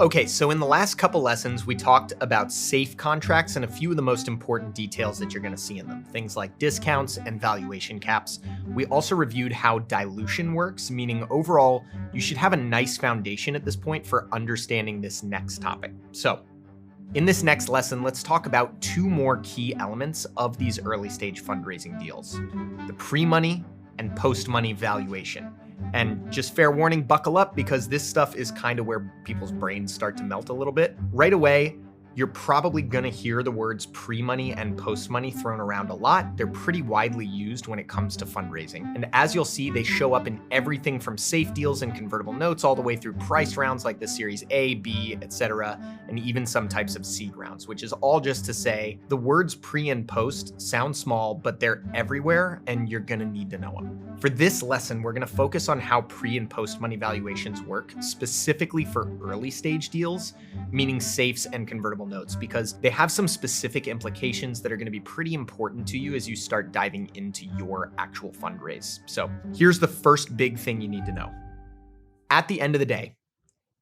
Okay, so in the last couple lessons, we talked about safe contracts and a few of the most important details that you're going to see in them, things like discounts and valuation caps. We also reviewed how dilution works, meaning overall, you should have a nice foundation at this point for understanding this next topic. So, in this next lesson, let's talk about two more key elements of these early stage fundraising deals: the pre-money and post-money valuation. And just fair warning, buckle up, because this stuff is kind of where people's brains start to melt a little bit. Right away, you're probably going to hear the words pre-money and post-money thrown around a lot. They're pretty widely used when it comes to fundraising. And as you'll see, they show up in everything from safe deals and convertible notes all the way through price rounds like the Series A, B, etc., and even some types of seed rounds, which is all just to say the words pre and post sound small, but they're everywhere and you're going to need to know them. For this lesson, we're going to focus on how pre and post money valuations work, specifically for early stage deals, meaning safes and convertible notes, because they have some specific implications that are going to be pretty important to you as you start diving into your actual fundraise. So here's the first big thing you need to know. At the end of the day,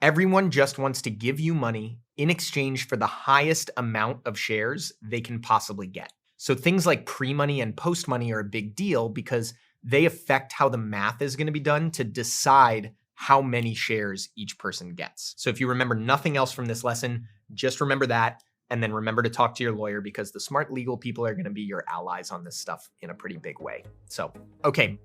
everyone just wants to give you money in exchange for the highest amount of shares they can possibly get. So things like pre-money and post-money are a big deal because they affect how the math is going to be done to decide how many shares each person gets. So if you remember nothing else from this lesson, just remember that, and then remember to talk to your lawyer, because the smart legal people are going to be your allies on this stuff in a pretty big way. So, okay,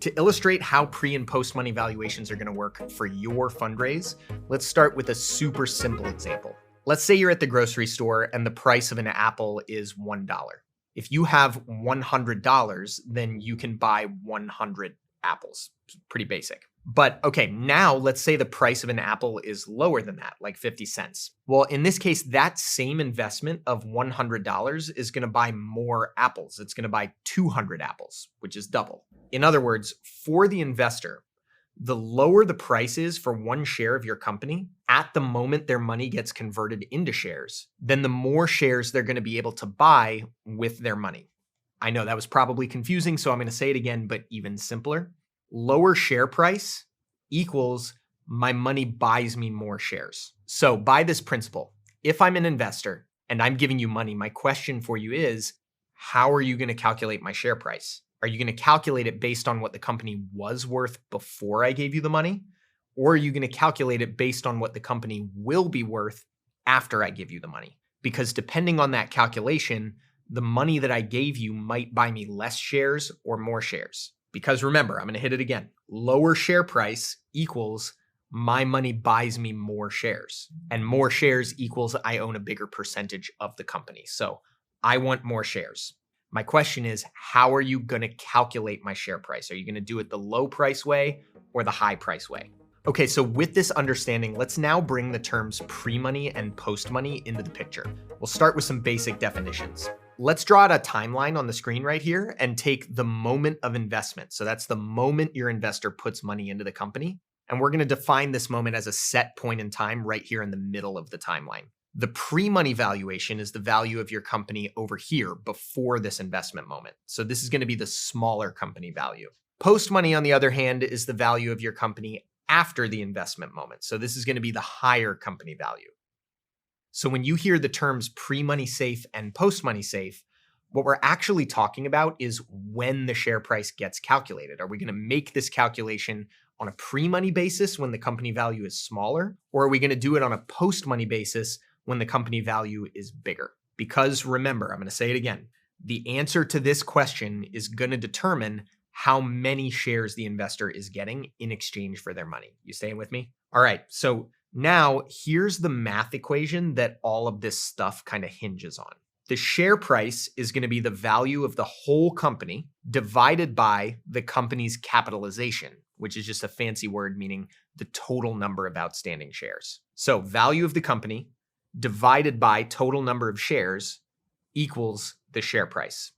to illustrate how pre and post money valuations are going to work for your fundraise, let's start with a super simple example. Let's say you're at the grocery store and the price of an apple is $1. If you have $100, then you can buy 100 apples. It's pretty basic. But okay, now let's say the price of an apple is lower than that, like 50 cents. Well, in this case, that same investment of $100 is going to buy more apples. It's going to buy 200 apples, which is double. In other words, for the investor, the lower the price is for one share of your company at the moment their money gets converted into shares, then the more shares they're going to be able to buy with their money. I know that was probably confusing, so I'm going to say it again, but even simpler. Lower share price equals my money buys me more shares. So by this principle, if I'm an investor and I'm giving you money, my question for you is, how are you going to calculate my share price? Are you going to calculate it based on what the company was worth before I gave you the money? Or are you going to calculate it based on what the company will be worth after I give you the money? Because depending on that calculation, the money that I gave you might buy me less shares or more shares. Because remember, I'm going to hit it again. Lower share price equals my money buys me more shares. And more shares equals I own a bigger percentage of the company. So I want more shares. My question is, how are you going to calculate my share price? Are you going to do it the low price way or the high price way? Okay, so with this understanding, let's now bring the terms pre-money and post-money into the picture. We'll start with some basic definitions. Let's draw out a timeline on the screen right here and take the moment of investment. So that's the moment your investor puts money into the company. And we're going to define this moment as a set point in time right here in the middle of the timeline. The pre-money valuation is the value of your company over here before this investment moment. So this is going to be the smaller company value. Post-money, on the other hand, is the value of your company after the investment moment. So this is going to be the higher company value. So when you hear the terms pre-money safe and post-money safe, what we're actually talking about is when the share price gets calculated. Are we going to make this calculation on a pre-money basis when the company value is smaller? Or are we going to do it on a post-money basis when the company value is bigger? Because remember, I'm going to say it again, the answer to this question is going to determine how many shares the investor is getting in exchange for their money. You staying with me? All right, so now here's the math equation that all of this stuff kind of hinges on. The share price is going to be the value of the whole company divided by the company's capitalization, which is just a fancy word meaning the total number of outstanding shares. So value of the company divided by total number of shares equals the share price.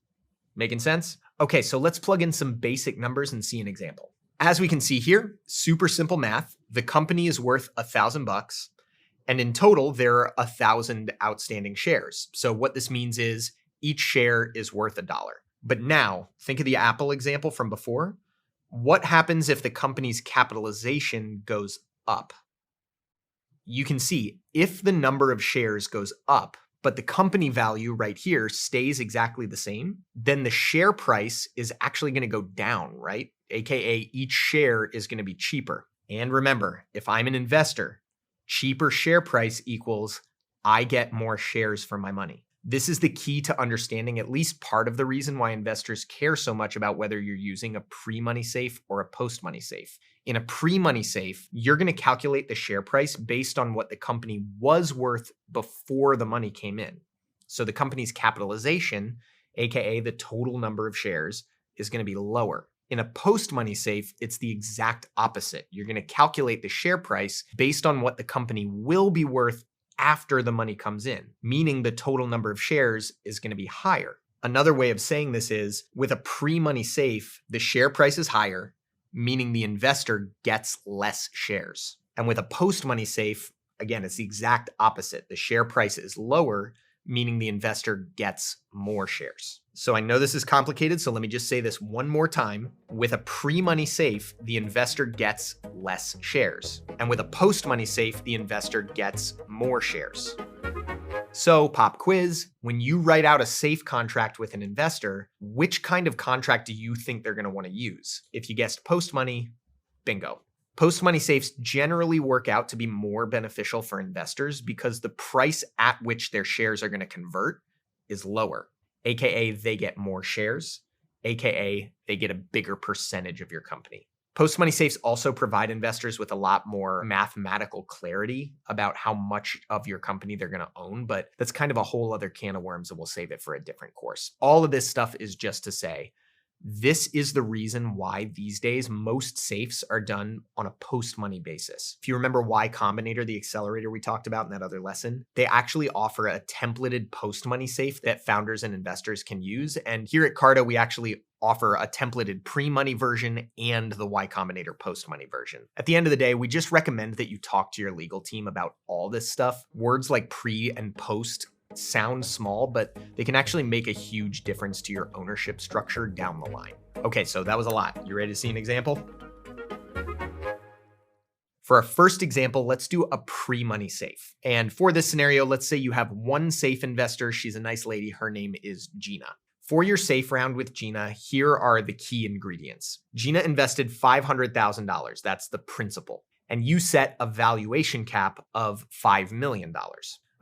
Making sense? Okay, so let's plug in some basic numbers and see an example. As we can see here, super simple math. The company is worth $1,000, and in total, there are 1,000 outstanding shares. So what this means is each share is worth $1. But now, think of the Apple example from before. What happens if the company's capitalization goes up? you can see if the number of shares goes up, but the company value right here stays exactly the same, then the share price is actually going to go down, right? AKA each share is going to be cheaper. And remember, if I'm an investor, cheaper share price equals I get more shares for my money. This is the key to understanding at least part of the reason why investors care so much about whether you're using a pre-money safe or a post-money safe. In a pre-money safe, you're going to calculate the share price based on what the company was worth before the money came in. So the company's capitalization, aka the total number of shares, is going to be lower. In a post-money safe, it's the exact opposite. You're going to calculate the share price based on what the company will be worth after the money comes in, meaning the total number of shares is going to be higher. Another way of saying this is, with a pre-money safe, the share price is higher, meaning the investor gets less shares. And with a post-money safe, again, it's the exact opposite. The share price is lower, meaning the investor gets more shares. So I know this is complicated, so let me just say this one more time. With a pre-money safe, the investor gets less shares. And with a post-money safe, the investor gets more shares. So pop quiz, when you write out a safe contract with an investor, which kind of contract do you think they're going to want to use? If you guessed post-money, bingo. Post-money safes generally work out to be more beneficial for investors because the price at which their shares are going to convert is lower, aka they get more shares, aka they get a bigger percentage of your company. Post-money safes also provide investors with a lot more mathematical clarity about how much of your company they're going to own, but that's kind of a whole other can of worms and we'll save it for a different course. All of this stuff is just to say, this is the reason why these days most safes are done on a post-money basis. If you remember Y Combinator, the accelerator we talked about in that other lesson, they actually offer a templated post-money safe that founders and investors can use. And here at Carta, we actually offer a templated pre-money version and the Y Combinator post-money version. At the end of the day, we just recommend that you talk to your legal team about all this stuff. Words like pre and post sound small, but they can actually make a huge difference to your ownership structure down the line. Okay, so that was a lot. You ready to see an example? For our first example, let's do a pre-money safe. And for this scenario, let's say you have one safe investor. She's a nice lady. Her name is Gina. For your safe round with Gina, here are the key ingredients. Gina invested $500,000. That's the principal. And you set a valuation cap of $5 million.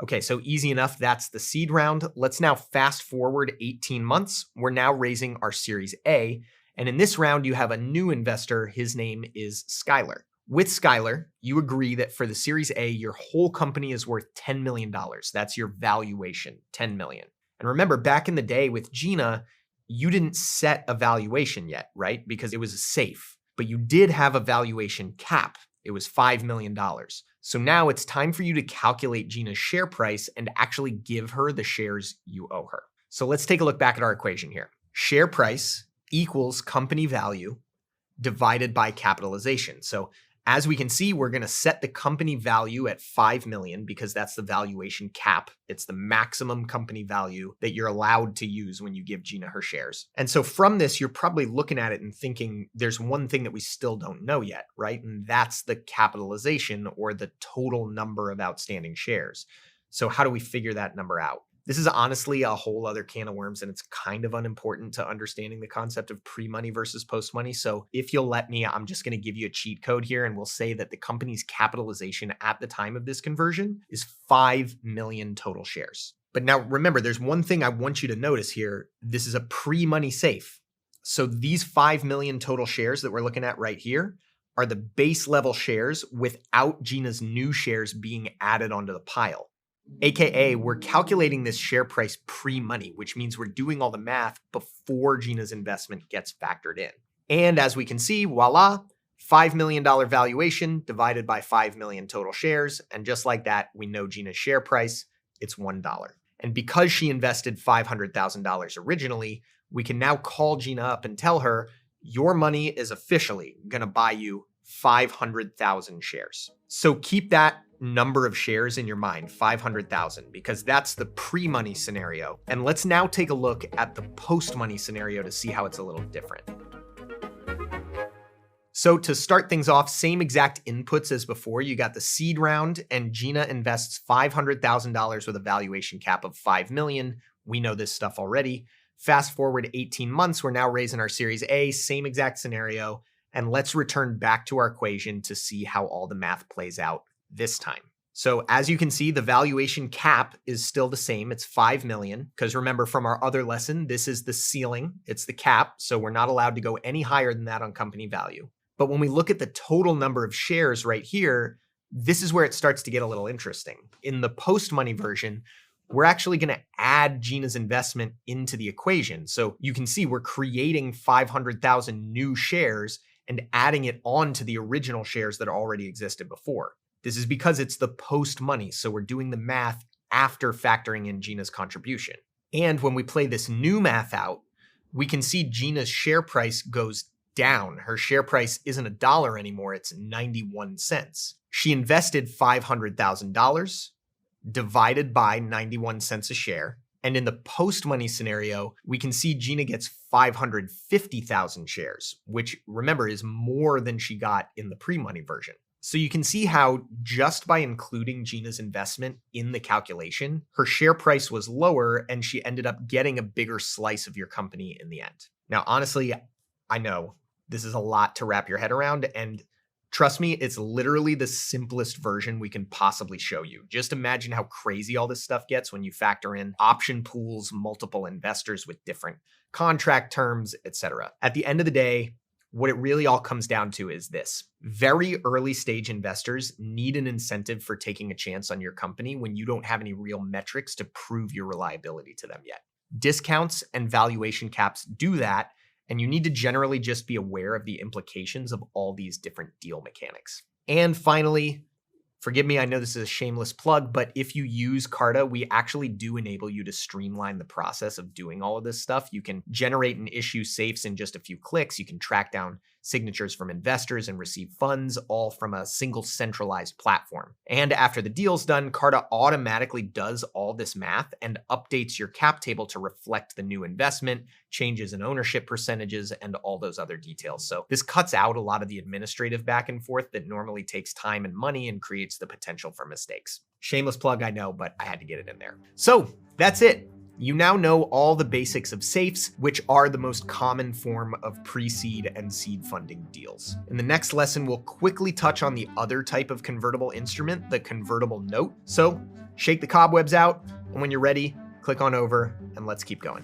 Okay, so easy enough. That's the seed round. Let's now fast forward 18 months. We're now raising our Series A. And in this round, you have a new investor. His name is Skylar. With Skylar, you agree that for the Series A, your whole company is worth $10 million. That's your valuation, $10 million. And remember, back in the day with Gina, you didn't set a valuation yet, right? Because it was safe. But you did have a valuation cap. It was $5 million. So now it's time for you to calculate Gina's share price and actually give her the shares you owe her. So let's take a look back at our equation here. Share price equals company value divided by capitalization. So as we can see, we're going to set the company value at $5 million because that's the valuation cap. It's the maximum company value that you're allowed to use when you give Gina her shares. And so from this, you're probably looking at it and thinking there's one thing that we still don't know yet, right? And that's the capitalization or the total number of outstanding shares. So how do we figure that number out? This is honestly a whole other can of worms, and it's kind of unimportant to understanding the concept of pre-money versus post-money. So if you'll let me, I'm just going to give you a cheat code here, and we'll say that the company's capitalization at the time of this conversion is 5 million total shares. But now remember, there's one thing I want you to notice here. This is a pre-money safe. So these 5 million total shares that we're looking at right here are the base level shares without Gina's new shares being added onto the pile. AKA, we're calculating this share price pre-money, which means we're doing all the math before Gina's investment gets factored in. And as we can see, voila, $5 million valuation divided by 5 million total shares. And just like that, we know Gina's share price, it's $1. And because she invested $500,000 originally, we can now call Gina up and tell her, your money is officially going to buy you 500,000 shares. So keep that number of shares in your mind, 500,000, because that's the pre-money scenario. And let's now take a look at the post-money scenario to see how it's a little different. So to start things off, same exact inputs as before. You got the seed round, and Gina invests $500,000 with a valuation cap of $5 million. We know this stuff already. Fast forward 18 months, we're now raising our Series A, same exact scenario. And let's return back to our equation to see how all the math plays out this time. So as you can see, the valuation cap is still the same. It's $5 million, because remember from our other lesson, this is the ceiling. It's the cap. So we're not allowed to go any higher than that on company value. But when we look at the total number of shares right here, this is where it starts to get a little interesting. In the post-money version, we're actually going to add Gina's investment into the equation. So you can see we're creating 500,000 new shares and adding it on to the original shares that already existed before. This is because it's the post-money, so we're doing the math after factoring in Gina's contribution. And when we play this new math out, we can see Gina's share price goes down. Her share price isn't $1 anymore, it's 91 cents. She invested $500,000 divided by 91 cents a share. And in the post-money scenario, we can see Gina gets 550,000 shares, which remember is more than she got in the pre-money version. So you can see how just by including Gina's investment in the calculation, her share price was lower and she ended up getting a bigger slice of your company in the end. Now, honestly, I know this is a lot to wrap your head around, and trust me, it's literally the simplest version we can possibly show you. Just imagine how crazy all this stuff gets when you factor in option pools, multiple investors with different contract terms, etc. At the end of the day, what it really all comes down to is this. Very early stage investors need an incentive for taking a chance on your company when you don't have any real metrics to prove your reliability to them yet. Discounts and valuation caps do that, and you need to generally just be aware of the implications of all these different deal mechanics. And finally, forgive me, I know this is a shameless plug, but if you use Carta, we actually do enable you to streamline the process of doing all of this stuff. You can generate and issue safes in just a few clicks. You can track down signatures from investors and receive funds, all from a single centralized platform. And after the deal's done, Carta automatically does all this math and updates your cap table to reflect the new investment, changes in ownership percentages, and all those other details. So this cuts out a lot of the administrative back and forth that normally takes time and money and creates the potential for mistakes. Shameless plug, I know, but I had to get it in there. So that's it. You now know all the basics of safes, which are the most common form of pre-seed and seed funding deals. In the next lesson, we'll quickly touch on the other type of convertible instrument, the convertible note. So shake the cobwebs out, and when you're ready, click on over and let's keep going.